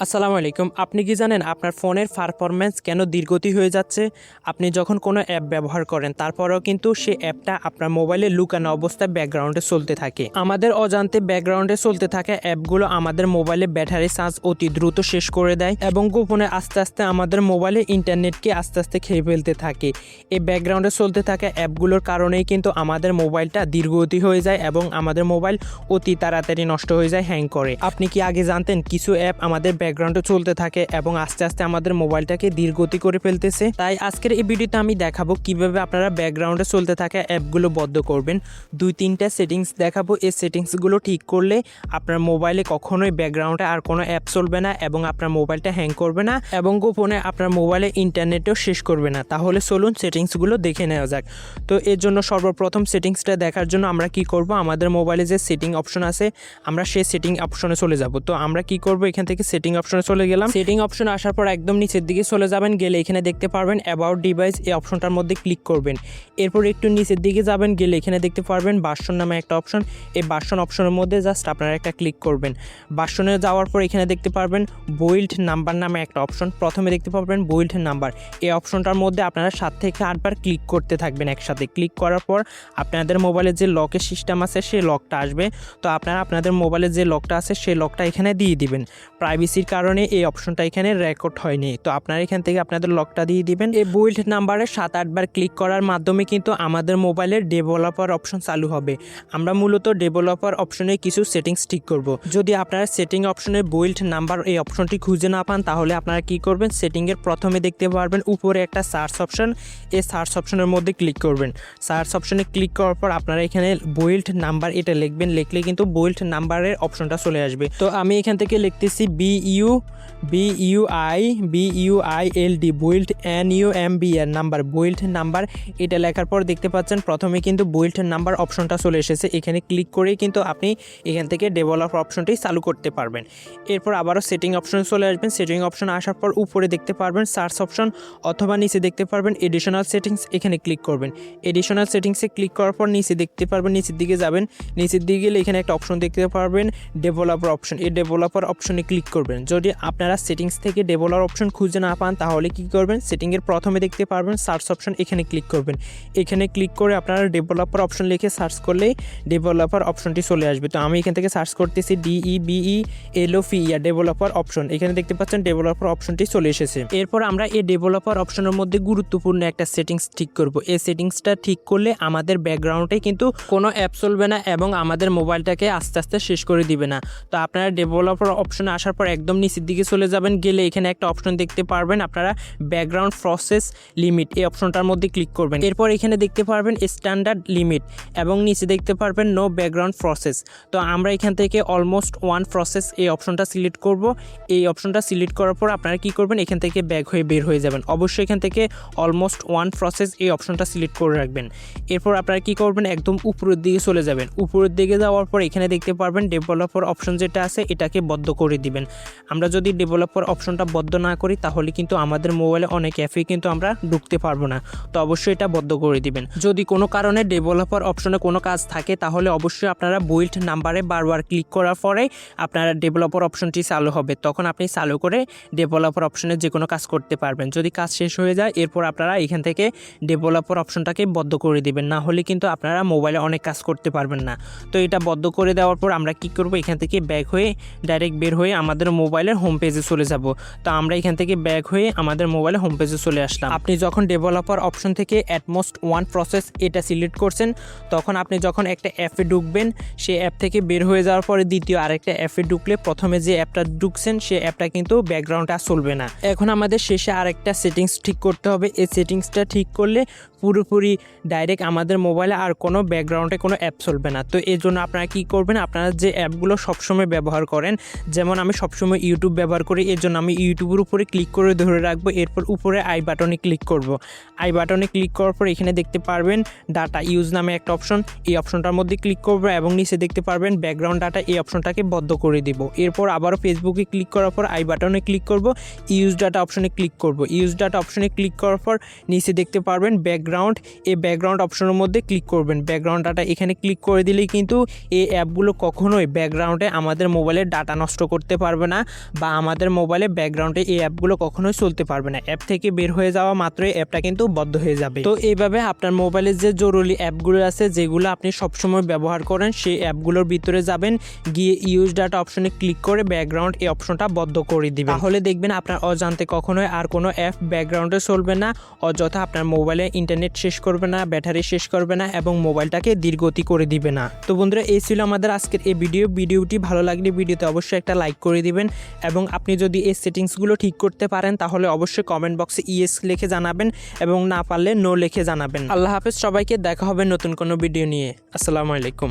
আসসালামু আলাইকুম। আপনি কি জানেন আপনার ফোনের পারফরম্যান্স কেন ধীরগতি হয়ে যাচ্ছে? আপনি যখন কোনো অ্যাপ ব্যবহার করেন তারপরেও কিন্তু সেই অ্যাপটা আপনার মোবাইলে লুকানো অবস্থায় ব্যাকগ্রাউন্ডে চলতে থাকে। আমাদের অজান্তে ব্যাকগ্রাউন্ডে চলতে থাকা অ্যাপগুলো আমাদের মোবাইলে ব্যাটারি চার্জ অতি দ্রুত শেষ করে দেয় এবং গোপনে আস্তে আস্তে আমাদের মোবাইলে ইন্টারনেটকে আস্তে আস্তে খেয়ে ফেলতে থাকে। এই ব্যাকগ্রাউন্ডে চলতে থাকা অ্যাপগুলোর কারণেই কিন্তু আমাদের মোবাইলটা ধীরগতি হয়ে যায় এবং আমাদের মোবাইল অতি তাড়াতাড়ি নষ্ট হয়ে যায়, হ্যাং করে। আপনি কি আগে জানতেন কিছু অ্যাপ আমাদের ব্যাকগ্রাউন্ডে চলতে থাকে এবং আস্তে আস্তে আমাদের মোবাইলটাকে ধীরগতি করে ফেলতেছে? তাই আজকের এই ভিডিওতে আমি দেখাবো কিভাবে আপনারা ব্যাকগ্রাউন্ডে চলতে থাকা অ্যাপগুলো বন্ধ করবেন। 2-3টা সেটিংস দেখাবো। এই সেটিংসগুলো ঠিক করলে আপনার মোবাইলে কখনোই ব্যাকগ্রাউন্ডে আর কোনো অ্যাপ চলবে না এবং আপনার মোবাইলটা হ্যাং করবে না এবং গোপনে আপনার মোবাইলে ইন্টারনেটও শেষ করবে না। তাহলে চলুন সেটিংসগুলো দেখে নেওয়া যাক। তো এর জন্য সর্বপ্রথম সেটিংসটা দেখার জন্য আমরা কি করব, আমাদের মোবাইলে যে সেটিং অপশন আছে আমরা সেই সেটিং অপশনে চলে যাব। তো আমরা কি করব, এখান থেকে সেটিং অপশনে চলে গেলাম। সেটিং অপশনে আসার পর একদম নিচের দিকে চলে যাবেন, গেলে এখানে দেখতে পারবেন অ্যাবাউট ডিভাইস, এই অপশনটার মধ্যে ক্লিক করবেন। এরপর একটু নিচের দিকে যাবেন, গেলে এখানে দেখতে পারবেন ভার্সন নামে একটা অপশন। এই ভার্সন অপশনের মধ্যে জাস্ট আপনারা একটা ক্লিক করবেন। ভার্সনে যাওয়ার পর এখানে দেখতে পারবেন বুইল্ড নাম্বার নামে একটা অপশন। প্রথমে দেখতে পারবেন বুইল্ড নাম্বার, এই অপশনটার মধ্যে আপনারা 7 থেকে 8 বার ক্লিক করতে থাকবেন একসাথে। ক্লিক করার পর আপনাদের মোবাইলে যে লকের সিস্টেম আছে সেই লকটা আসবে। তো আপনারা আপনাদের মোবাইলে যে লকটা আছে সেই লকটা এখানে দিয়ে দিবেন। প্রাইভেসির কারণে এই অপশনটা এখানে রেকর্ড হয়নি, তো আপনারা এখান থেকে আপনাদের লকটা দিয়ে দিবেন। এই বুইল্ড নাম্বারে 7-8 বার ক্লিক করার মাধ্যমে কিন্তু আমাদের মোবাইলের ডেভেলপার অপশন চালু হবে। আমরা মূলত ডেভেলপার অপশনে কিছু সেটিংস ঠিক করব। যদি আপনারা সেটিং অপশনে বুইল্ড নাম্বার এই অপশনটি খুঁজে না পান তাহলে আপনারা কি করবেন, সেটিংয়ের প্রথমে দেখতে পারবেন উপরে একটা সার্চ অপশন, এই সার্চ অপশনের মধ্যে ক্লিক করবেন। সার্চ অপশনে ক্লিক করার পর আপনারা এখানে বুইল্ড নাম্বার এটা লিখবেন, লিখলে কিন্তু বুইল্ড নাম্বারের অপশনটা চলে আসবে। তো আমি এখান থেকে লিখতেছি BUILD build NUMBR number, build number. এটা লেখার পর দেখতে পাচ্ছেন প্রথমে কিন্তু বুইল্ড নাম্বার অপশনটা চলে এসেছে। এখানে ক্লিক করেই কিন্তু আপনি এখান থেকে ডেভেলপার অপশনটি চালু করতে পারবেন। এরপর আবারও সেটিং অপশনে চলে আসবেন। সেটিং অপশন আসার পর উপরে দেখতে পারবেন সার্চ অপশন অথবা নিচে দেখতে পারবেন এডিশনাল সেটিংস, এখানে ক্লিক করবেন। এডিশনাল সেটিংসে ক্লিক করার পর নিচে দেখতে পারবেন, নিচের দিকে যাবেন। নিচের দিকে গেলে এখানে একটা অপশন দেখতে পারবেন ডেভেলপার অপশন, এই ডেভেলপার অপশনে ক্লিক করবেন। যদি আপনারা সেটিংস থেকে ডেভেলপার অপশন খুঁজে না পান তাহলে কি করবেন, সেটিংয়ের প্রথমে দেখতে পারবেন সার্চ অপশন, এখানে ক্লিক করবেন। এখানে ক্লিক করে আপনারা ডেভেলপার অপশন লিখে সার্চ করলেই ডেভেলপার অপশনটি চলে আসবে। তো আমি এখান থেকে সার্চ করতেছি DEVELOPER ডেভেলপার অপশন, এখানে দেখতে পাচ্ছেন ডেভেলপার অপশনটি চলে এসেছে। এরপর আমরা এই ডেভেলপার অপশনের মধ্যে গুরুত্বপূর্ণ একটা সেটিংস ঠিক করব। এই সেটিংসটা ঠিক করলে আমাদের ব্যাকগ্রাউন্ডে কিন্তু কোনো অ্যাপ চলবে না এবং আমাদের মোবাইলটাকে আস্তে আস্তে শেষ করে দিবে না। তো আপনারা ডেভেলপার অপশনে আসার পর একদম নিচের দিকে চলে যাবেন, গেলে এখানে একটা অপশন দেখতে পারবেন আপনারা ব্যাকগ্রাউন্ড প্রসেস লিমিট, এই অপশনটার মধ্যে ক্লিক করবেন। এরপর এখানে দেখতে পারবেন স্ট্যান্ডার্ড লিমিট এবং নিচে দেখতে পারবেন নো ব্যাকগ্রাউন্ড প্রসেস। তো আমরা এখান থেকে অলমোস্ট ওয়ান প্রসেস এই অপশনটা সিলেক্ট করব। এই অপশনটা সিলেক্ট করার পর আপনারা কি করবেন, এখান থেকে ব্যাক হয়ে বের হয়ে যাবেন। অবশ্যই এখান থেকে অলমোস্ট ওয়ান প্রসেস এই অপশনটা সিলেক্ট করে রাখবেন। এরপর আপনারা কি করবেন, একদম উপরের দিকে চলে যাবেন। উপরের দিকে যাওয়ার পর এখানে দেখতে পারবেন ডেভেলপার অপশন যেটা আছে এটাকে বন্ধ করে দিবেন। আমরা যদি ডেভেলপার অপশনটা বন্ধ না করি তাহলে কিন্তু আমাদের মোবাইলে অনেক অ্যাপে কিন্তু আমরা ঢুকতে পারবো না। তো অবশ্যই এটা বন্ধ করে দিবেন। যদি কোনো কারণে ডেভেলপার অপশনে কোনো কাজ থাকে তাহলে অবশ্যই আপনারা বুইল্ড নাম্বারে বারবার ক্লিক করার পরে আপনারা ডেভেলপার অপশনটি চালু হবে, তখন আপনি চালু করে ডেভেলপার অপশনে যে কোনো কাজ করতে পারবেন। যদি কাজ শেষ হয়ে যায় এরপর আপনারা এখান থেকে ডেভেলপার অপশনটাকে বন্ধ করে দিবেন, না হলে কিন্তু আপনারা মোবাইলে অনেক কাজ করতে পারবেন না। তো এটা বন্ধ করে দেওয়ার পর আমরা কি করব, এখান থেকে ব্যাক হয়ে ডাইরেক্ট বের হয়ে আমাদের মোবাইলের হোম পেজে চলে যাব। তো আমরা এখান থেকে ব্যাক হয়ে আমাদের মোবাইলের হোম পেজে চলে আসলাম। আপনি যখন ডেভেলপার অপশন থেকে অ্যাটমোস্ট ওয়ান প্রসেস এটা সিলেক্ট করছেন তখন আপনি যখন একটা অ্যাপে ঢুকবেন সেই অ্যাপ থেকে বের হয়ে যাওয়ার পরে দ্বিতীয় আরেকটা অ্যাপে ঢুকলে প্রথমে যে অ্যাপটা ঢুকছেন সেই অ্যাপটা কিন্তু ব্যাকগ্রাউন্ডে আর চলবে না। এখন আমাদের শেষে আরেকটা সেটিংস ঠিক করতে হবে। এই সেটিংসটা ঠিক করলে পুরোপুরি ডাইরেক্ট আমাদের মোবাইলে আর কোনো ব্যাকগ্রাউন্ডে কোনো অ্যাপ চলবে না। তো এর জন্য আপনারা কি করবেন, আপনারা যে অ্যাপগুলো সবসময় ব্যবহার করেন, যেমন আমি সবসময় ইউটিউব ব্যবহার করি, এর জন্য আমি ইউটিউবের উপরে ক্লিক করে ধরে রাখবো। এরপর উপরে আই বাটনে ক্লিক করব। আই বাটনে ক্লিক করার পর এখানে দেখতে পারবেন ডাটা ইউজ নামে একটা অপশন, এই অপশনটার মধ্যে ক্লিক করব এবং নিচে দেখতে পারবেন ব্যাকগ্রাউন্ড ডাটা, এই অপশনটাকে বন্ধ করে দিব। এরপর আবারও ফেসবুকে ক্লিক করার পর আই বাটনে ক্লিক করব, ইউজ ডাটা অপশনে ক্লিক করব। ইউজ ডাটা অপশনে ক্লিক করার পর নিচে দেখতে পারবেন ব্যাকগ্রাউন্ড ব্যাকগ্রাউন্ড, এই ব্যাকগ্রাউন্ড অপশনের মধ্যে ক্লিক করবেন। ব্যাকগ্রাউন্ড ডাটা এখানে ক্লিক করে দিলেই কিন্তু এই অ্যাপগুলো কখনোই ব্যাকগ্রাউন্ডে আমাদের মোবাইলের ডাটা নষ্ট করতে পারবে না, বা আমাদের মোবাইলে ব্যাকগ্রাউন্ডে এই অ্যাপগুলো কখনোই চলতে পারবে না। অ্যাপ থেকে বের হয়ে যাওয়া মাত্রই অ্যাপটা কিন্তু বন্ধ হয়ে যাবে। তো এইভাবে আপনার মোবাইলে যে জরুরি অ্যাপগুলো আছে, যেগুলো আপনি সবসময় ব্যবহার করেন, সেই অ্যাপগুলোর ভিতরে যাবেন, গিয়ে ইউজ ডাটা অপশনে ক্লিক করে ব্যাকগ্রাউন্ড এই অপশনটা বন্ধ করে দিবেন। তাহলে দেখবেন আপনার অজান্তে কখনোই আর কোনো অ্যাপ ব্যাকগ্রাউন্ডে চলবে না, অযথা আপনার মোবাইলে ইন্টারনেট শেষ করবে না, ব্যাটারি শেষ করবে না এবং মোবাইলটাকে ধীরগতি করে দিবে না। তো বন্ধুরা, এই ছিল আমাদের আজকের এই ভিডিওটি ভালো লাগলে ভিডিওতে অবশ্যই একটা লাইক করে দিবেন, এবং আপনি যদি এই সেটিংসগুলো ঠিক করতে পারেন তাহলে অবশ্যই কমেন্ট বক্সে ইয়েস লিখে জানাবেন, এবং না পারলে নো লিখে জানাবেন। আল্লাহ হাফেজ সবাইকে, দেখা হবে নতুন কোনো ভিডিও নিয়ে। আসসালামু আলাইকুম।